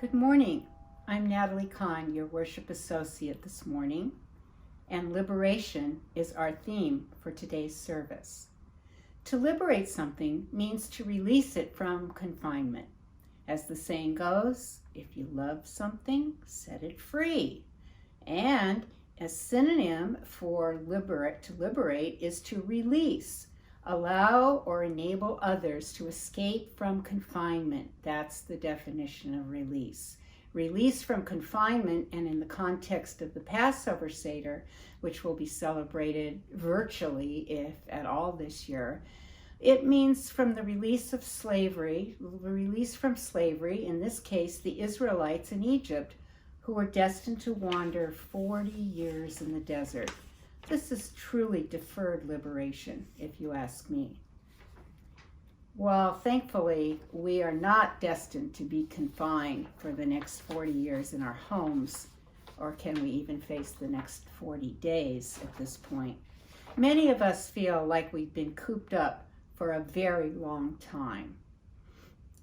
Good morning. I'm Natalie Kahn, your worship associate this morning, and liberation is our theme for today's service. To liberate something means to release it from confinement. As the saying goes, if you love something, set it free. And a synonym for to liberate is to release. Allow or enable others to escape from confinement. That's the definition of release. Release from confinement, and in the context of the Passover Seder, which will be celebrated virtually, if at all this year, it means from the release of slavery, in this case, the Israelites in Egypt, who were destined to wander 40 years in the desert. This is truly deferred liberation, if you ask me. Well, thankfully, we are not destined to be confined for the next 40 years in our homes, or can we even face the next 40 days at this point? Many of us feel like we've been cooped up for a very long time.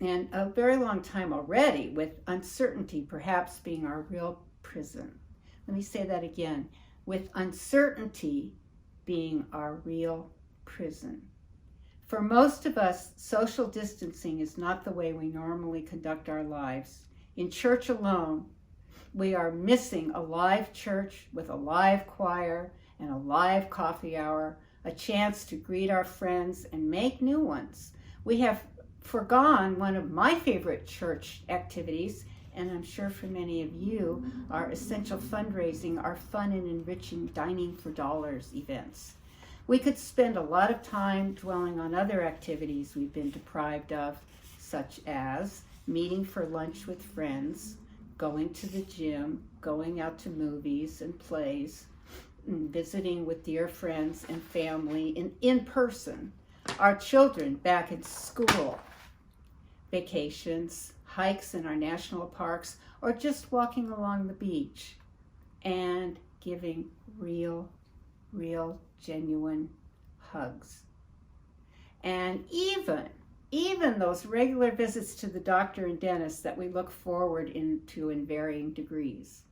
And a very long time already, with uncertainty perhaps being our real prison. Let me say that again. With uncertainty being our real prison. For most of us, social distancing is not the way we normally conduct our lives. In church alone, we are missing a live church with a live choir and a live coffee hour, a chance to greet our friends and make new ones. We have forgone one of my favorite church activities, and I'm sure for many of you, our essential fundraising, our fun and enriching Dining for Dollars events. We could spend a lot of time dwelling on other activities we've been deprived of, such as meeting for lunch with friends, going to the gym, going out to movies and plays, visiting with dear friends and family in person, our children back in school, vacations, hikes in our national parks, or just walking along the beach and giving real, genuine hugs. And even those regular visits to the doctor and dentist that we look forward to in varying degrees.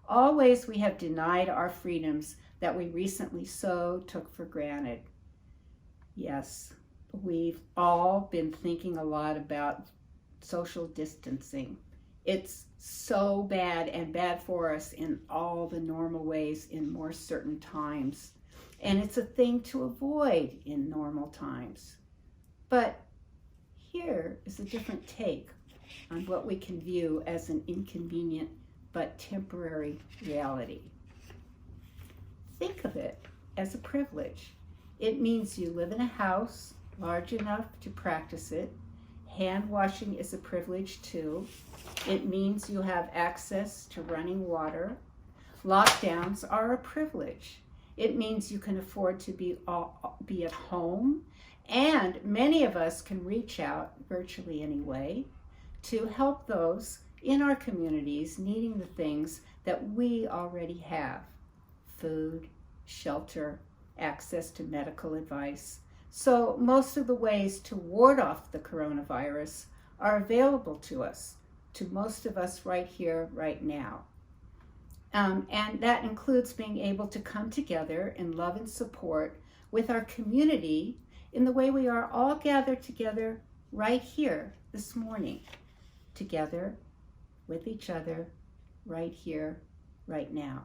Always we have denied our freedoms that we recently so took for granted. Yes, we've all been thinking a lot about social distancing. It's so bad and bad for us in all the normal ways in more certain times. And it's a thing to avoid in normal times. But here is a different take on what we can view as an inconvenient but temporary reality. Think of it as a privilege. It means you live in a house large enough to practice it. Hand washing is a privilege too. It means you have access to running water. Lockdowns are a privilege. It means you can afford to be at home, and many of us can reach out, virtually anyway, to help those in our communities needing the things that we already have: food, shelter, access to medical advice. So most of the ways to ward off the coronavirus are available to us, to most of us right here, right now. And that includes being able to come together in love and support with our community in the way we are all gathered together right here this morning, together with each other right here, right now.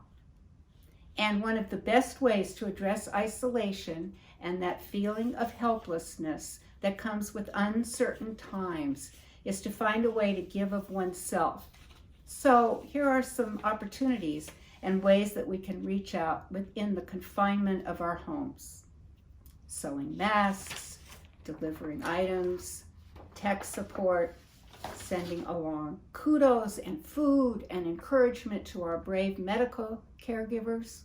And one of the best ways to address isolation and that feeling of helplessness that comes with uncertain times is to find a way to give of oneself. So here are some opportunities and ways that we can reach out within the confinement of our homes: sewing masks, delivering items, tech support, sending along kudos and food and encouragement to our brave medical caregivers,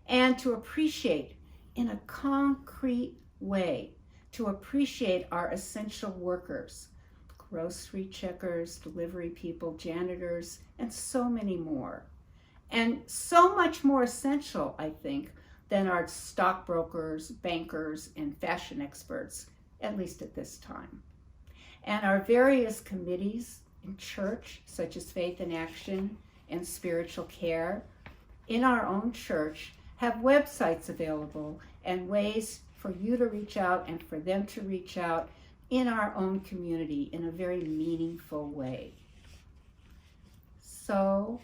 and to appreciate in a concrete way, to appreciate our essential workers, grocery checkers, delivery people, janitors, and so many more. And so much more essential, I think, than our stockbrokers, bankers, and fashion experts, at least at this time. And our various committees in church, such as Faith in Action and Spiritual Care, in our own church, have websites available and ways for you to reach out and for them to reach out in our own community in a very meaningful way. So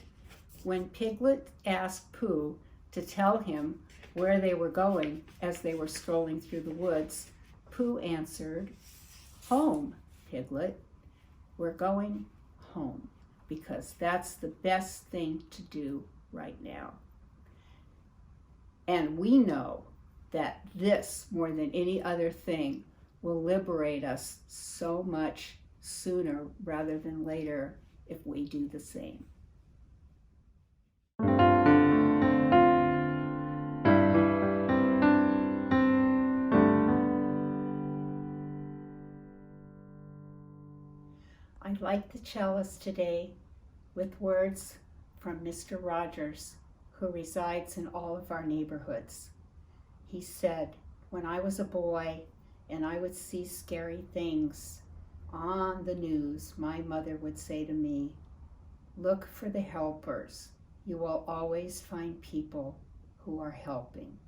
when Piglet asked Pooh to tell him where they were going as they were strolling through the woods, Pooh answered, "Home, Piglet. We're going home because that's the best thing to do right now." And we know that this, more than any other thing, will liberate us so much sooner rather than later if we do the same. I light the chalice today with words from Mr. Rogers, who resides in all of our neighborhoods. He said, "When I was a boy and I would see scary things on the news, my mother would say to me, 'Look for the helpers. You will always find people who are helping.'"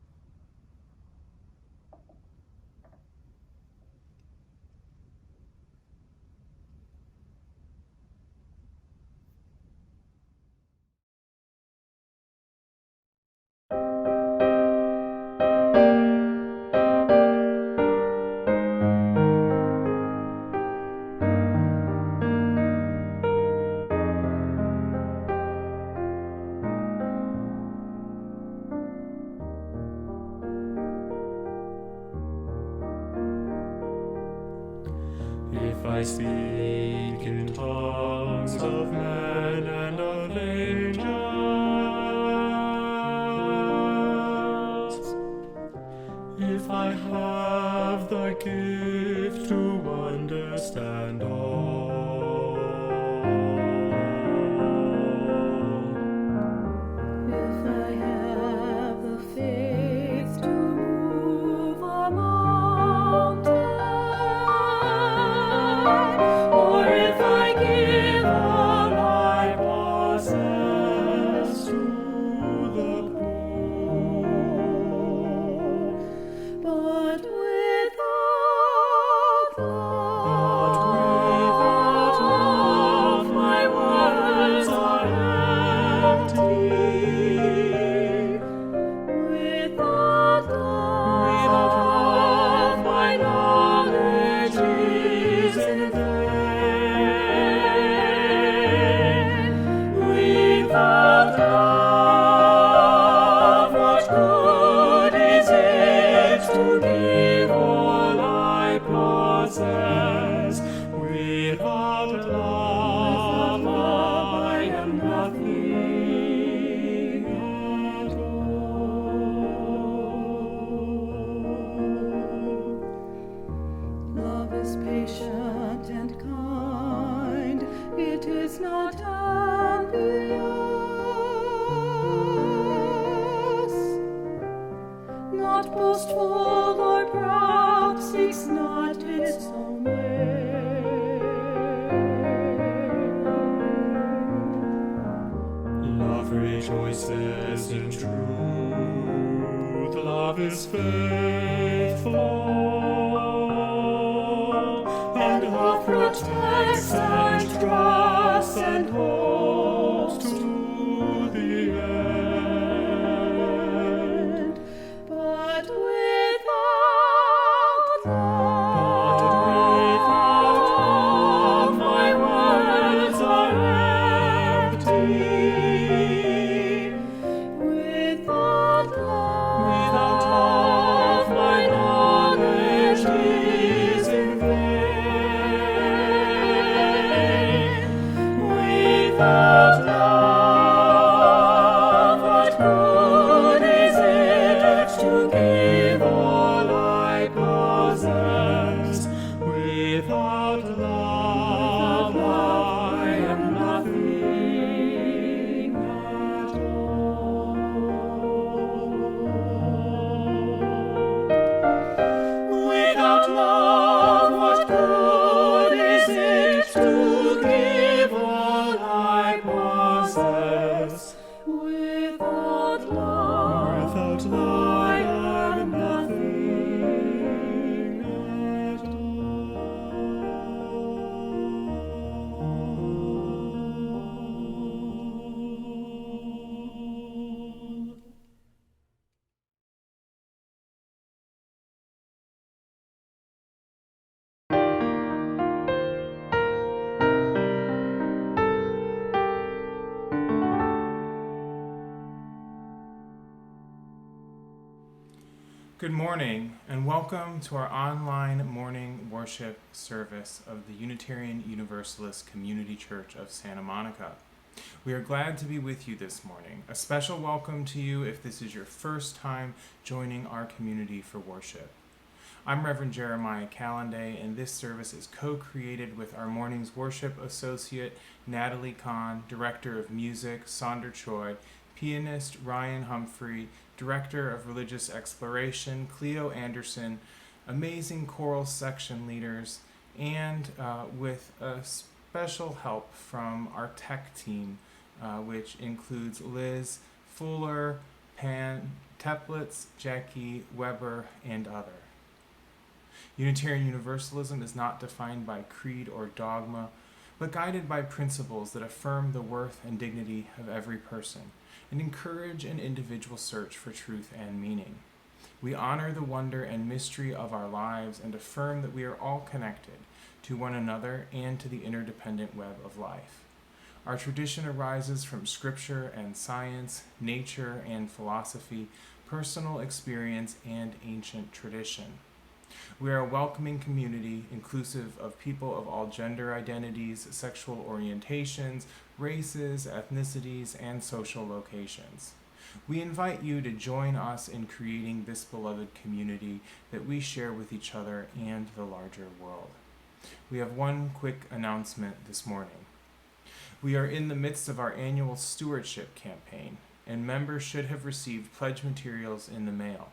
If I speak in tongues of men and of angels, if I have the gift to understand all, if I have the faith to move a mountain, or if I give all I possess to the poor, but without seeks not envious, not boastful or proud, seeks not its own way. Love rejoices in truth, love is faithful, and love protects and trusts and holds to the end. But without love, my words are empty. Without love, my knowledge is in vain. Without love, what good is it to give all I possess? Without love, I am nothing at all. Without love, what good is it to give all I possess? Without love, I am nothing at all. Good morning, and welcome to our online morning worship service of the Unitarian Universalist Community Church of Santa Monica. We are glad to be with you this morning. A special welcome to you if this is your first time joining our community for worship. I'm Reverend Jeremiah Kalendae, and this service is co-created with our morning's worship associate, Natalie Kahn, Director of Music, Sonder Choi, pianist, Ryan Humphrey, Director of Religious Exploration, Cleo Anderson, amazing choral section leaders, and with a special help from our tech team, which includes Liz, Fuller, Pan, Teplitz, Jackie, Weber, and other. Unitarian Universalism is not defined by creed or dogma, but guided by principles that affirm the worth and dignity of every person and encourage an individual search for truth and meaning. We honor the wonder and mystery of our lives and affirm that we are all connected to one another and to the interdependent web of life. Our tradition arises from scripture and science, nature and philosophy, personal experience and ancient tradition. We are a welcoming community inclusive of people of all gender identities, sexual orientations, races, ethnicities, and social locations. We invite you to join us in creating this beloved community that we share with each other and the larger world. We have one quick announcement this morning. We are in the midst of our annual stewardship campaign, and members should have received pledge materials in the mail.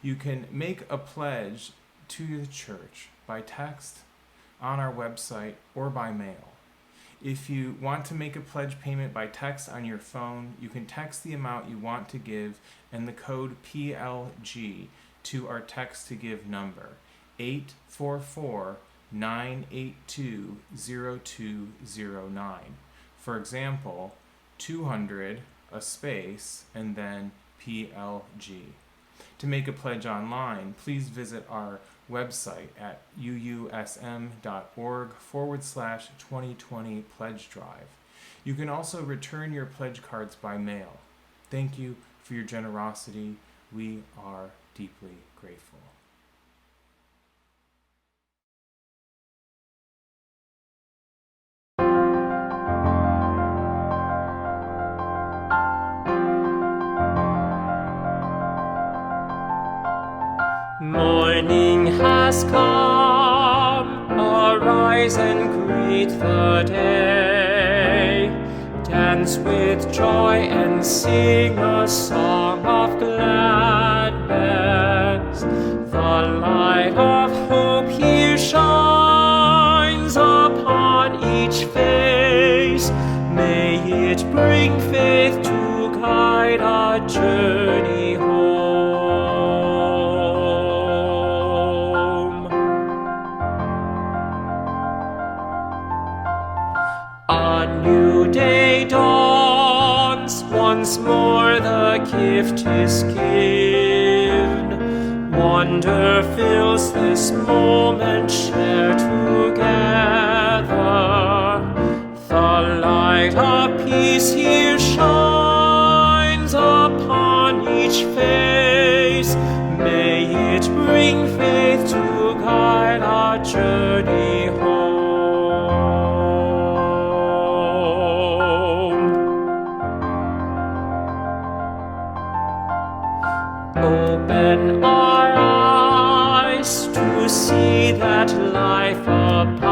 You can make a pledge to the church by text, on our website, or by mail. If you want to make a pledge payment by text on your phone, you can text the amount you want to give and the code PLG to our text to give number 844-982-0209. For example, 200, a space, and then PLG. To make a pledge online, please visit our website at uusm.org/2020 pledge drive. You can also return your pledge cards by mail. Thank you for your generosity. We are deeply grateful. Morning has come, arise and greet the day. dance with joy and sing a song of gladness. The light of hope here shines upon each face. May it bring faith to guide our journey home. A new day dawns, once more the gift is given. Wonder fills this moment shared together. The light of peace here shines upon each face. May it bring faith to guide our journey home. Open our eyes to see that life abounds.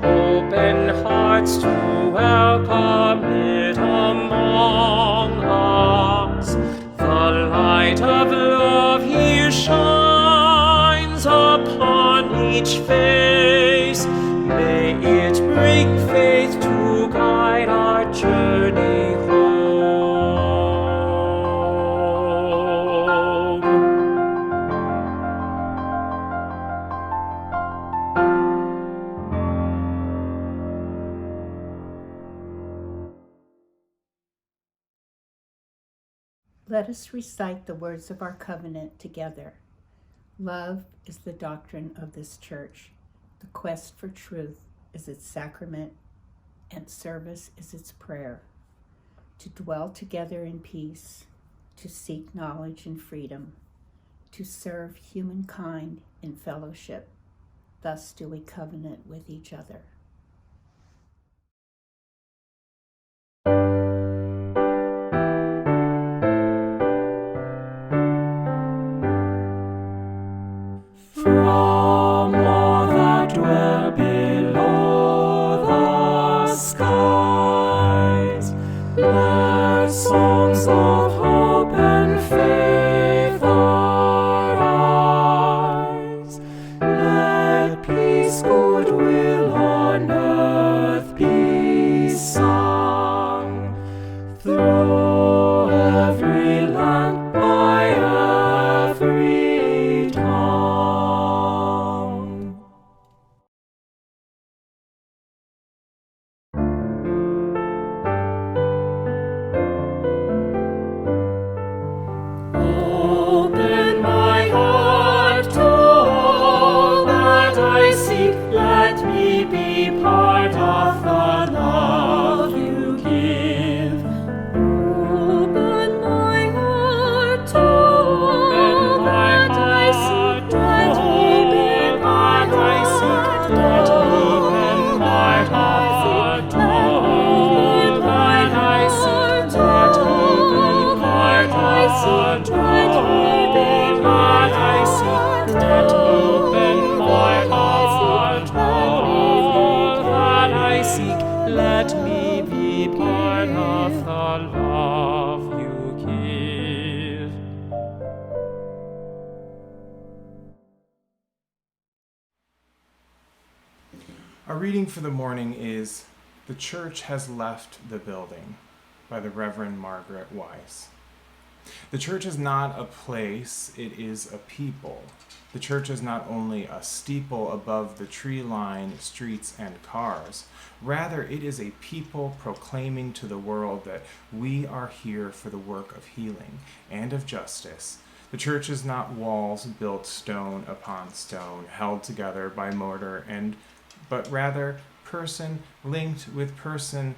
Open hearts to welcome it among us. The light of love here shines upon each face. May it bring faith to guide our journey home. Let us recite the words of our covenant together. Love is the doctrine of this church. The quest for truth is its sacrament, and service is its prayer. To dwell together in peace, to seek knowledge and freedom, to serve humankind in fellowship. Thus do we covenant with each other. From all that dwell below the skies, let songs of hope and faith arise. Let peace, goodwill on earth be sung through every land by every tongue. Open my heart to all that I seek. Let me be part of the love you give. Open my heart to all that I seek. Let me be part of the love Let me be part of the love you give. Our reading for the morning is The Church Has Left the Building by the Reverend Margaret Weiss. The church is not a place, it is a people. The church is not only a steeple above the tree-lined streets and cars. Rather, it is a people proclaiming to the world that we are here for the work of healing and of justice. The church is not walls built stone upon stone, held together by mortar, but rather person linked with person,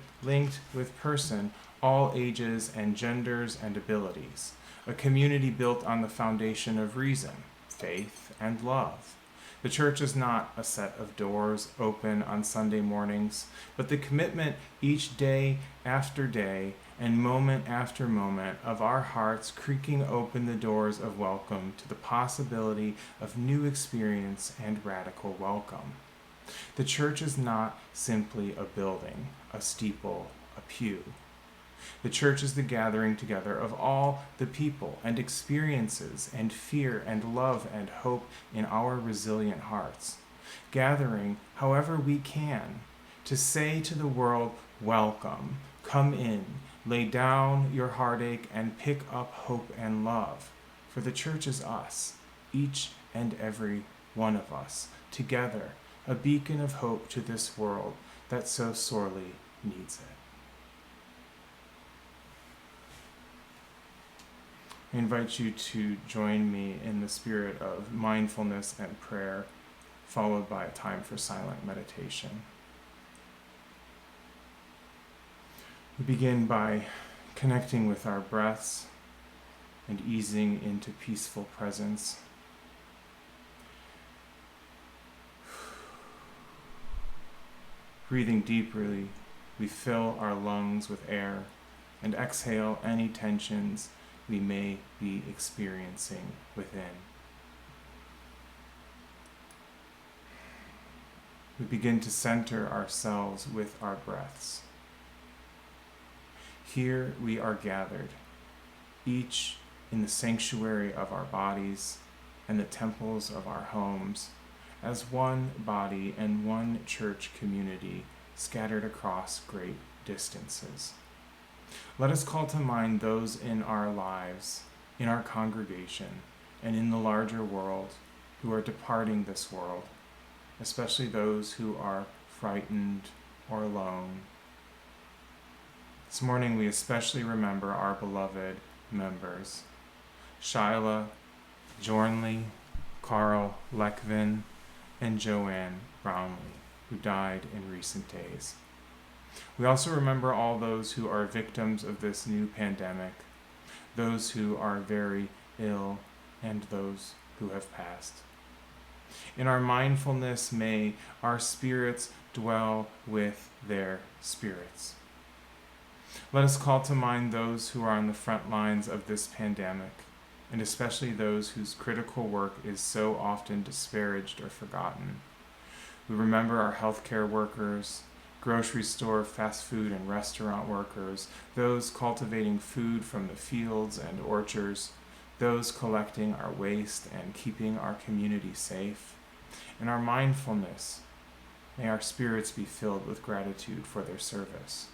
all ages and genders and abilities. A community built on the foundation of reason, faith, and love. The church is not a set of doors open on Sunday mornings, but the commitment each day after day and moment after moment of our hearts creaking open the doors of welcome to the possibility of new experience and radical welcome. The church is not simply a building, a steeple, a pew. The church is the gathering together of all the people and experiences and fear and love and hope in our resilient hearts, gathering however we can to say to the world, welcome, come in, lay down your heartache and pick up hope and love. For the church is us, each and every one of us, together, a beacon of hope to this world that so sorely needs it. I invite you to join me in the spirit of mindfulness and prayer, followed by a time for silent meditation. We begin by connecting with our breaths and easing into peaceful presence. Breathing deeply, we fill our lungs with air and exhale any tensions we may be experiencing within. We begin to center ourselves with our breaths. Here we are gathered, each in the sanctuary of our bodies and the temples of our homes, as one body and one church community scattered across great distances. Let us call to mind those in our lives, in our congregation, and in the larger world who are departing this world, especially those who are frightened or alone. This morning we especially remember our beloved members, Shyla, Jornley, Carl Lekvin, and Joanne Brownlee, who died in recent days. We also remember all those who are victims of this new pandemic, those who are very ill, and those who have passed. In our mindfulness, may our spirits dwell with their spirits. Let us call to mind those who are on the front lines of this pandemic, and especially those whose critical work is so often disparaged or forgotten. We remember our healthcare workers, grocery store, fast food, and restaurant workers, those cultivating food from the fields and orchards, those collecting our waste and keeping our community safe. In our mindfulness, may our spirits be filled with gratitude for their service.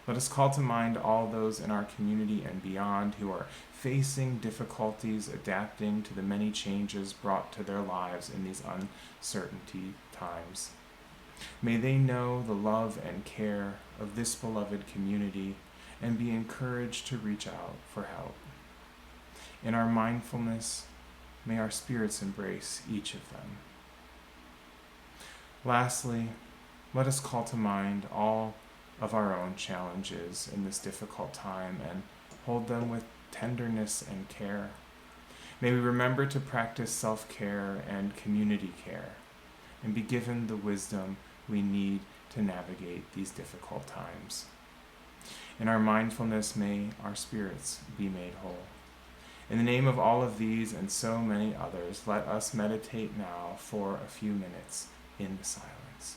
Let us call to mind all those in our community and beyond who are facing difficulties adapting to the many changes brought to their lives in these uncertainty times. May they know the love and care of this beloved community and be encouraged to reach out for help. In our mindfulness, may our spirits embrace each of them. Lastly, let us call to mind all of our own challenges in this difficult time and hold them with tenderness and care. May we remember to practice self-care and community care and be given the wisdom we need to navigate these difficult times. In our mindfulness, may our spirits be made whole. In the name of all of these and so many others, let us meditate now for a few minutes in the silence.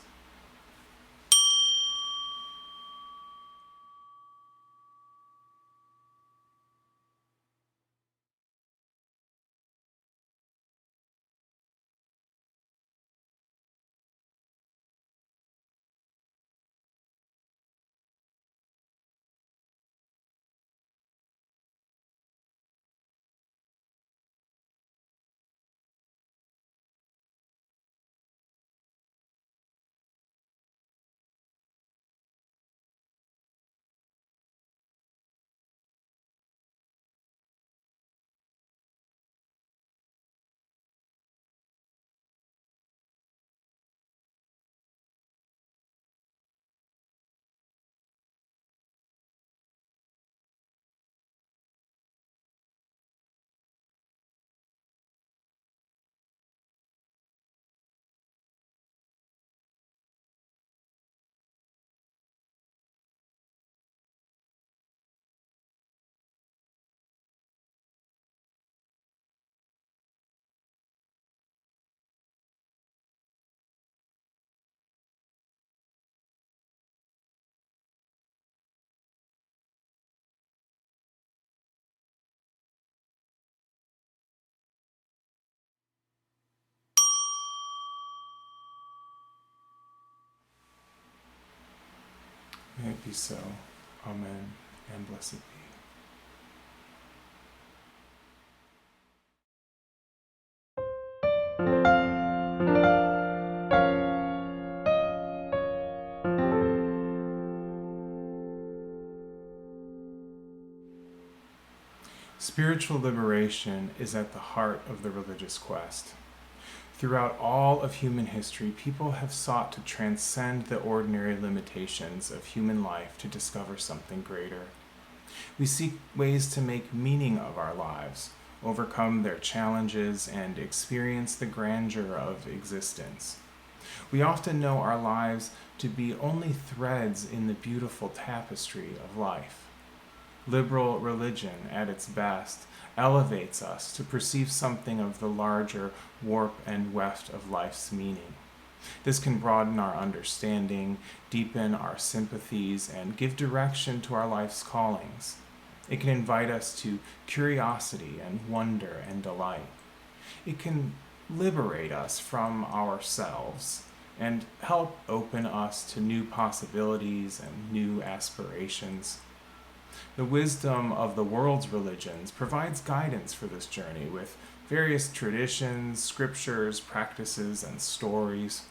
be so. Amen, and blessed be. Spiritual liberation is at the heart of the religious quest. Throughout all of human history, people have sought to transcend the ordinary limitations of human life to discover something greater. We seek ways to make meaning of our lives, overcome their challenges, and experience the grandeur of existence. We often know our lives to be only threads in the beautiful tapestry of life. Liberal religion, at its best, elevates us to perceive something of the larger warp and weft of life's meaning. This can broaden our understanding, deepen our sympathies, and give direction to our life's callings. It can invite us to curiosity and wonder and delight. It can liberate us from ourselves and help open us to new possibilities and new aspirations. The wisdom of the world's religions provides guidance for this journey with various traditions, scriptures, practices, and stories.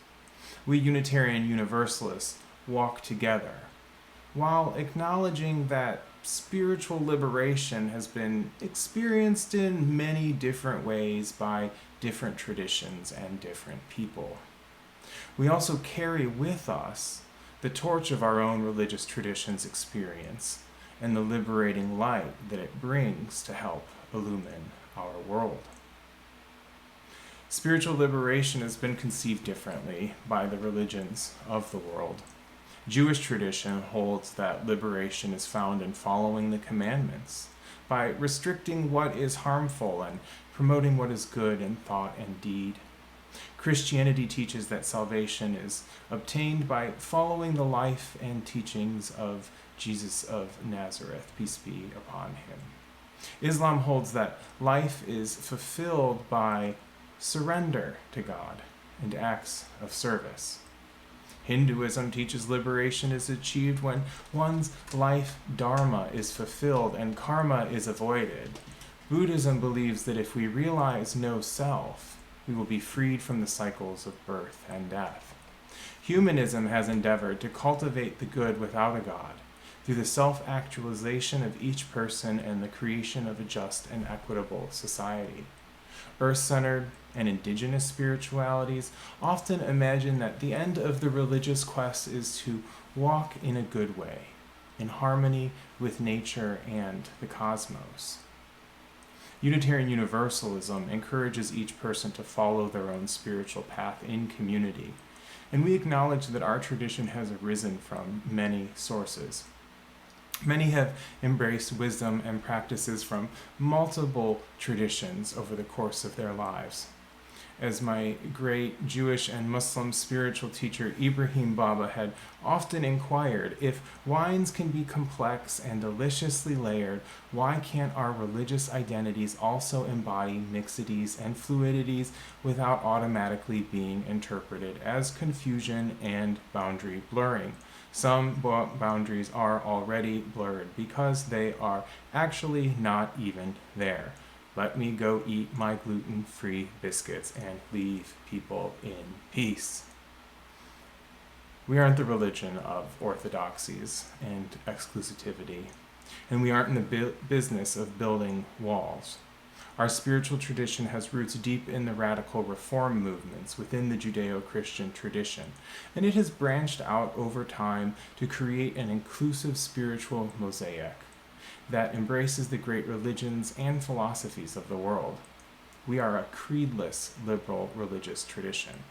We Unitarian Universalists walk together while acknowledging that spiritual liberation has been experienced in many different ways by different traditions and different people. We also carry with us the torch of our own religious tradition's experience and the liberating light that it brings to help illumine our world. Spiritual liberation has been conceived differently by the religions of the world. Jewish tradition holds that liberation is found in following the commandments, by restricting what is harmful and promoting what is good in thought and deed. Christianity teaches that salvation is obtained by following the life and teachings of Jesus of Nazareth, peace be upon him. Islam holds that life is fulfilled by surrender to God and acts of service. Hinduism teaches liberation is achieved when one's life dharma is fulfilled and karma is avoided. Buddhism believes that if we realize no self, we will be freed from the cycles of birth and death. Humanism has endeavored to cultivate the good without a God, through the self-actualization of each person and the creation of a just and equitable society. Earth-centered and indigenous spiritualities often imagine that the end of the religious quest is to walk in a good way, in harmony with nature and the cosmos. Unitarian Universalism encourages each person to follow their own spiritual path in community, and we acknowledge that our tradition has arisen from many sources. Many have embraced wisdom and practices from multiple traditions over the course of their lives. As my great Jewish and Muslim spiritual teacher Ibrahim Baba had often inquired, if wines can be complex and deliciously layered, why can't our religious identities also embody mixities and fluidities without automatically being interpreted as confusion and boundary blurring? Some boundaries are already blurred because they are actually not even there. Let me go eat my gluten-free biscuits and leave people in peace. We aren't the religion of orthodoxies and exclusivity, and we aren't in the business of building walls. Our spiritual tradition has roots deep in the radical reform movements within the Judeo-Christian tradition, and it has branched out over time to create an inclusive spiritual mosaic that embraces the great religions and philosophies of the world. We are a creedless liberal religious tradition,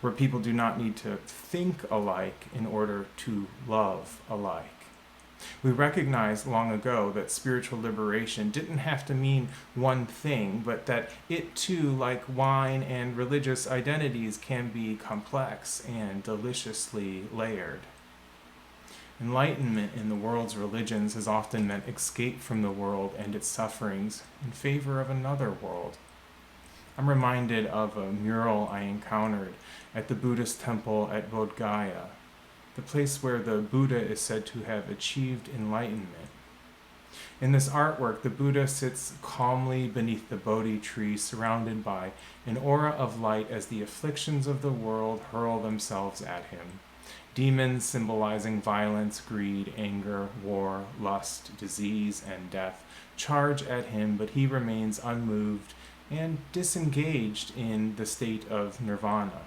where people do not need to think alike in order to love alike. We recognized long ago that spiritual liberation didn't have to mean one thing, but that it too, like wine and religious identities, can be complex and deliciously layered. Enlightenment in the world's religions has often meant escape from the world and its sufferings in favor of another world. I'm reminded of a mural I encountered at the Buddhist temple at Bodh Gaya. the place where the Buddha is said to have achieved enlightenment. In this artwork, the Buddha sits calmly beneath the Bodhi tree, surrounded by an aura of light as the afflictions of the world hurl themselves at him. Demons symbolizing violence, greed, anger, war, lust, disease, and death charge at him, but he remains unmoved and disengaged in the state of nirvana.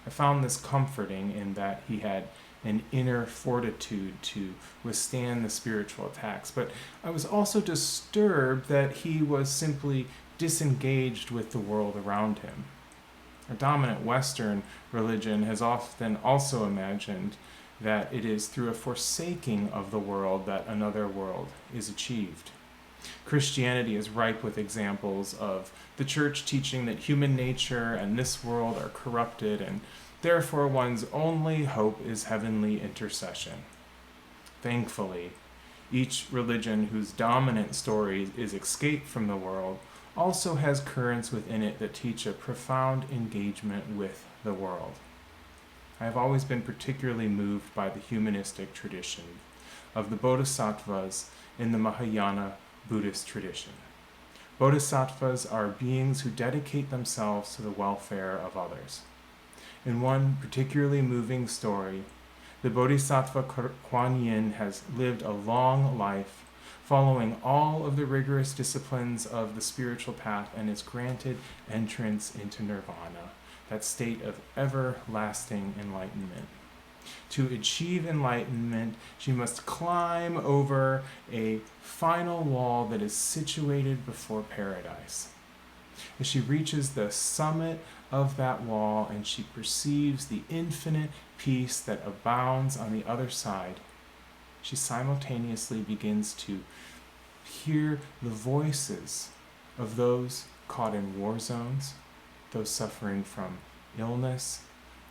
I found this comforting in that he had an inner fortitude to withstand the spiritual attacks, but I was also disturbed that he was simply disengaged with the world around him. A dominant Western religion has often also imagined that it is through a forsaking of the world that another world is achieved. Christianity is ripe with examples of the church teaching that human nature and this world are corrupted, and therefore one's only hope is heavenly intercession. Thankfully, each religion whose dominant story is escape from the world also has currents within it that teach a profound engagement with the world. I have always been particularly moved by the humanistic tradition of the Bodhisattvas in the Mahayana Buddhist tradition. Bodhisattvas are beings who dedicate themselves to the welfare of others. In one particularly moving story, the Bodhisattva Kuan Yin has lived a long life following all of the rigorous disciplines of the spiritual path and is granted entrance into nirvana, that state of everlasting enlightenment. To achieve enlightenment, she must climb over a final wall that is situated before paradise. As she reaches the summit of that wall and she perceives the infinite peace that abounds on the other side, she simultaneously begins to hear the voices of those caught in war zones, those suffering from illness,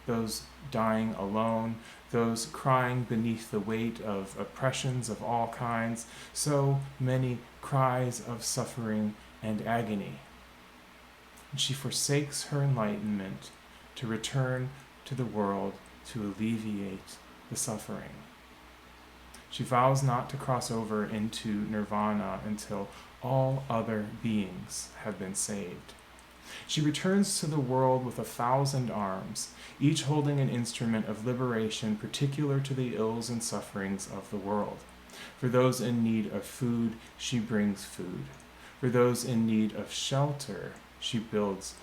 those dying alone, those crying beneath the weight of oppressions of all kinds, so many cries of suffering and agony. And she forsakes her enlightenment to return to the world to alleviate the suffering. She vows not to cross over into nirvana until all other beings have been saved. She returns to the world with 1,000 arms, each holding an instrument of liberation particular to the ills and sufferings of the world. For those in need of food, she brings food. For those in need of shelter, she builds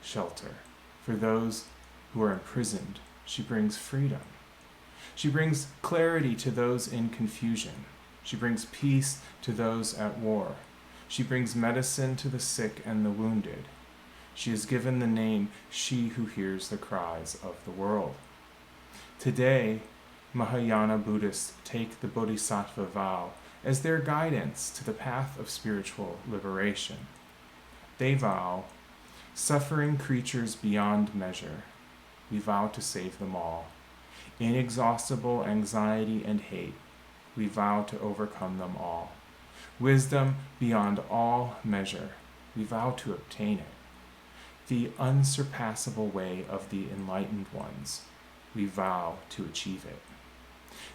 shelter. For those who are imprisoned, she brings freedom. She brings clarity to those in confusion. She brings peace to those at war. She brings medicine to the sick and the wounded. She is given the name She Who Hears the Cries of the World. Today, Mahayana Buddhists take the Bodhisattva vow as their guidance to the path of spiritual liberation. They vow, suffering creatures beyond measure, we vow to save them all. Inexhaustible anxiety and hate, we vow to overcome them all. Wisdom beyond all measure, we vow to obtain it. The unsurpassable way of the enlightened ones, we vow to achieve it.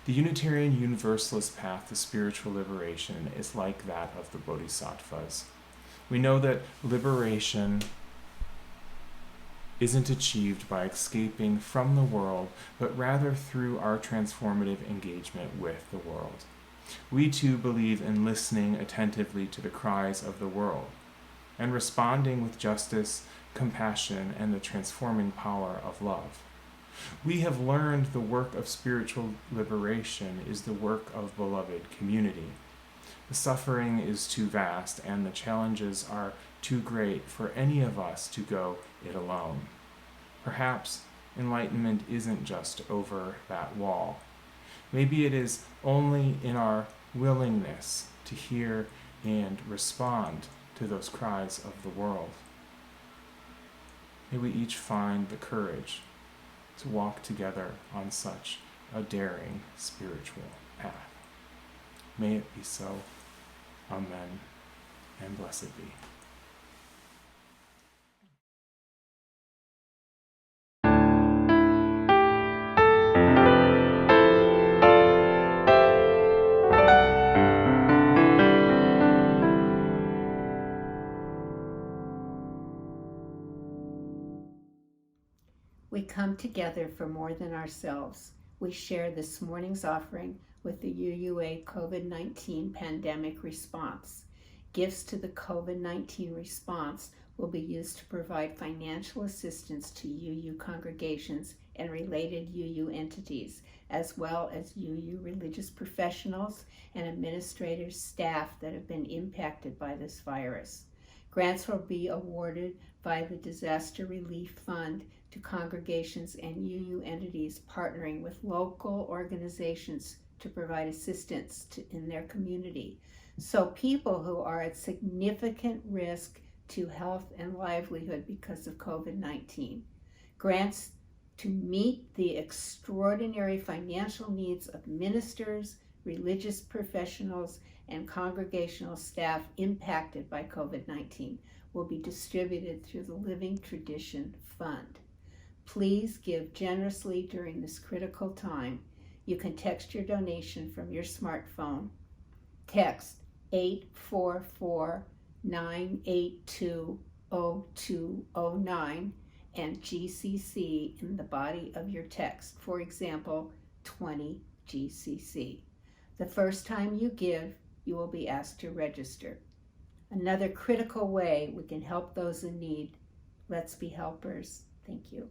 The Unitarian Universalist path to spiritual liberation is like that of the Bodhisattvas. We know that liberation isn't achieved by escaping from the world, but rather through our transformative engagement with the world. We too believe in listening attentively to the cries of the world and responding with justice, compassion, and the transforming power of love. We have learned the work of spiritual liberation is the work of beloved community. The suffering is too vast and the challenges are too great for any of us to go it alone. Perhaps enlightenment isn't just over that wall. Maybe it is only in our willingness to hear and respond to those cries of the world. May we each find the courage to walk together on such a daring spiritual path. May it be so. Amen, and blessed be. We come together for more than ourselves. We share this morning's offering with the UUA COVID-19 pandemic response. Gifts to the COVID-19 response will be used to provide financial assistance to UU congregations and related UU entities, as well as UU religious professionals and administrators, staff that have been impacted by this virus. Grants will be awarded by the Disaster Relief Fund to congregations and UU entities partnering with local organizations to provide assistance in their community. So people who are at significant risk to health and livelihood because of COVID-19. Grants to meet the extraordinary financial needs of ministers, religious professionals, and congregational staff impacted by COVID-19 will be distributed through the Living Tradition Fund. Please give generously during this critical time. You can text your donation from your smartphone. Text 844-982-0209 and GCC in the body of your text. For example, 20 GCC. The first time you give, you will be asked to register. Another critical way we can help those in need. Let's be helpers. Thank you.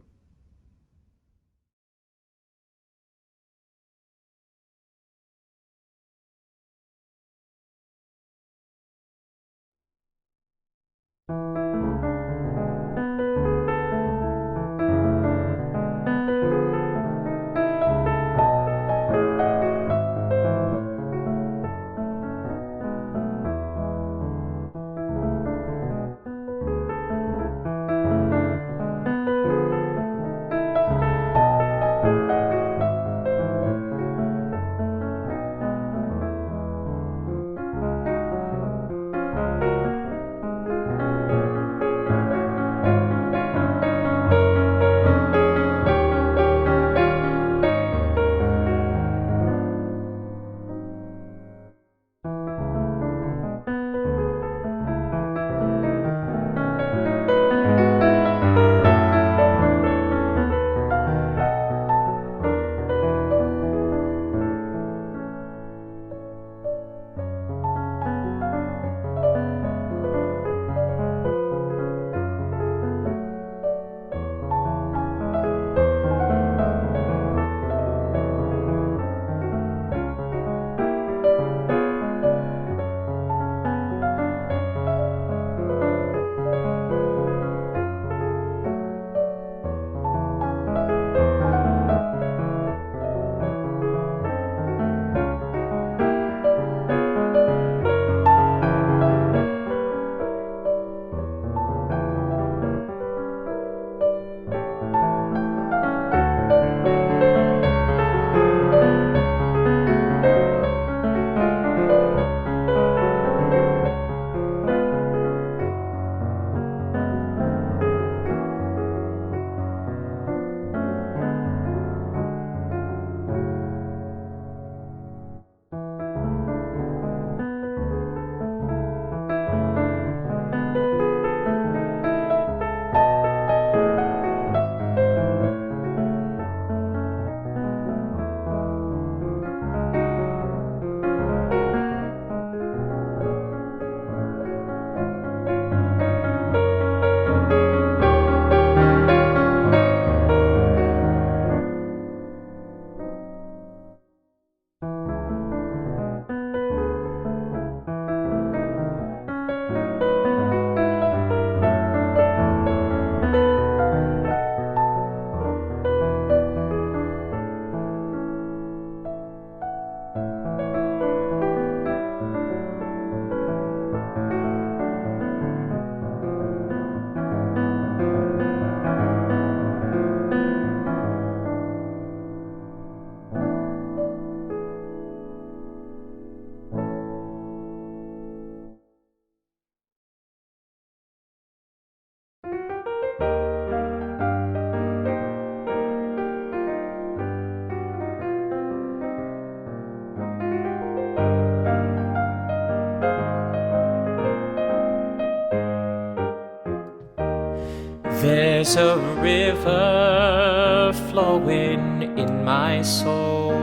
There's a river flowing in my soul.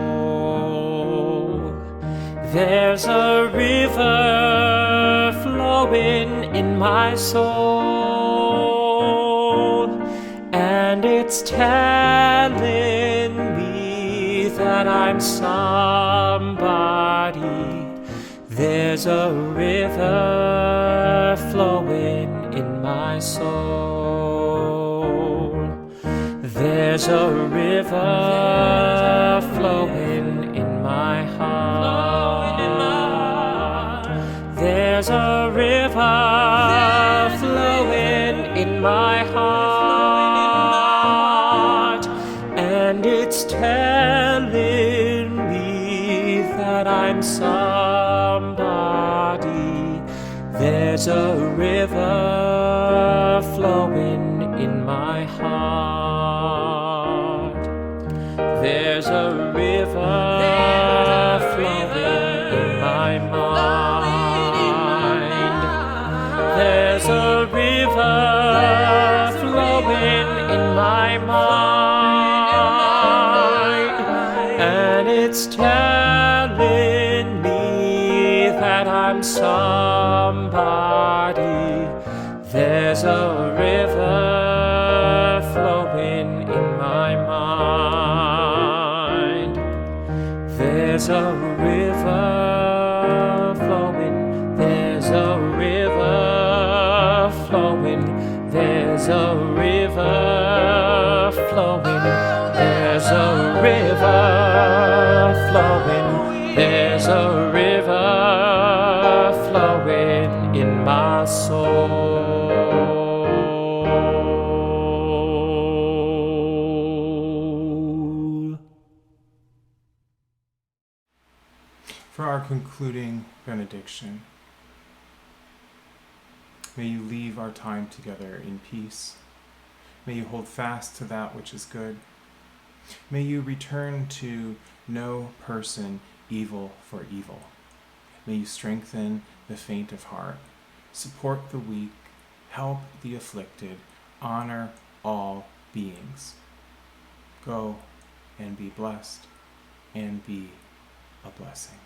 There's a river flowing in my soul, and it's telling me that I'm somebody. There's a river flowing in my soul. There's a river flowing in my heart. There's a river flowing in my heart, and it's telling me that I'm somebody. There's a river flowing in my heart. There's a river flowing in my mind. There's a river flowing in my mind, and it's telling me that I'm somebody. There's a river flowing in my mind. There's a river flowing. There's a river flowing. There's a river flowing. There's a river flowing. There's a river flowing in my soul. For our concluding benediction, may you leave our time together in peace. May you hold fast to that which is good. May you return to no person evil for evil. May you strengthen the faint of heart, support the weak, help the afflicted, honor all beings. Go and be blessed and be a blessing.